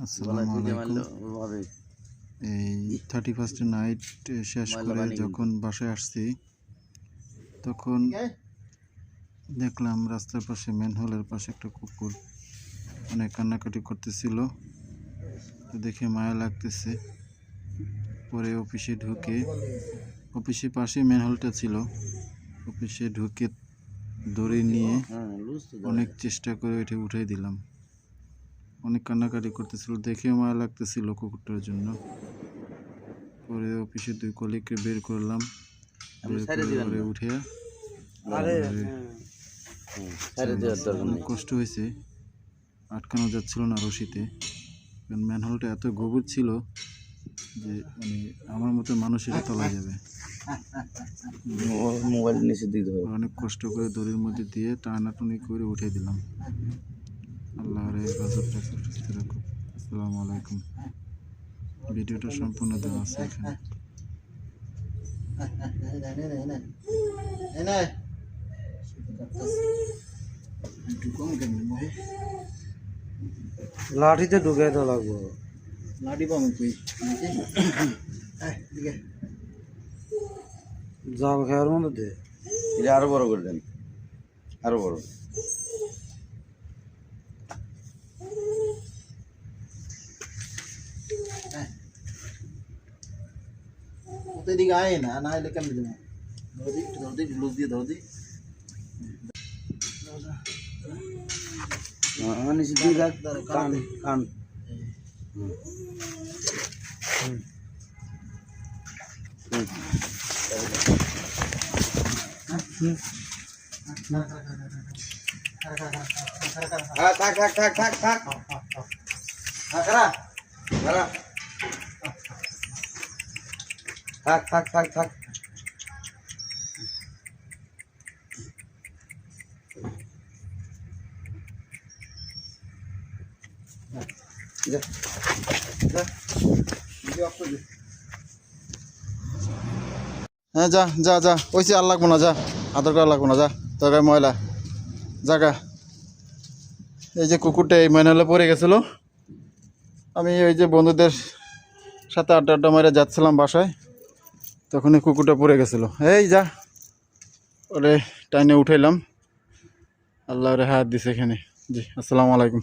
আসসালামু আলাইকুম। এই 31st নাইট শেষ করে যখন বাসায় আসছি তখন দেখলাম রাস্তার পাশে ম্যানহোলের পাশে একটা কুকুর অনেক কান্নাকাটি করতেছিল। তো দেখে মায়া লাগতেছে। পরে অফিসের পাশে ম্যানহোলটা ছিল, অফিসে ঢুকে দড়ি নিয়ে অনেক চেষ্টা করে এটা উঠাই দিলাম। অনেক কান্নাকাটি করতেছিল, দেখেও মায়া লাগতেছিল কুকুরটার জন্য। পরে অফিসের 2 কলিগকে বের করলাম, উঠে অনেক কষ্ট হয়েছে, আটকানো যাচ্ছিল না রশিতে, কারণ ম্যানহোলটা এত গভীর ছিল যে মানে আমার মতো মানুষের তলা যাবে। মোবাইল নিচে দিতে হবে, অনেক কষ্ট করে দড়ির মধ্যে দিয়ে টানাটুনি করে উঠে দিলাম। আল্লাহর হেফাজতটা সুস্থ রাখুক। আসসালামু আলাইকুম। ভিডিওটা সম্পূর্ণ দেওয়া আছে এখানে। লাঠিতে ঢুকে তো লাগবো, লাঠি পাবো কই? জাল খাওয়ার মধ্যে দে, এটা আরো বড় করে দেন, আরো বড়। এদিকে আয় না, না এলে কেমন দেবো? ধর দি লুজ দিয়ে ধর দি। নিচে দিয়ে রাখ, কান কান। থাক থাক থাক থাক থাক, খারা খারা, থাক থাক থাক থাক। হ্যাঁ যা যা যা, ওইসে আর লাগবো না, যা আদর করা লাগবো না, যা তরকারি ময়লা জাগা। এই যে কুকুরটা এই ম্যানহোলে পড়ে গেছিল, আমি ওই যে বন্ধুদের সাথে আড্ডা মারে যাচ্ছিলাম বাসায়, তখনই কুকুরটা পড়ে গেছিল। এই যা ওরে টাইনে উঠাইলাম, আল্লাহ রে হাত দিছে এখানে। জি আসসালামু আলাইকুম।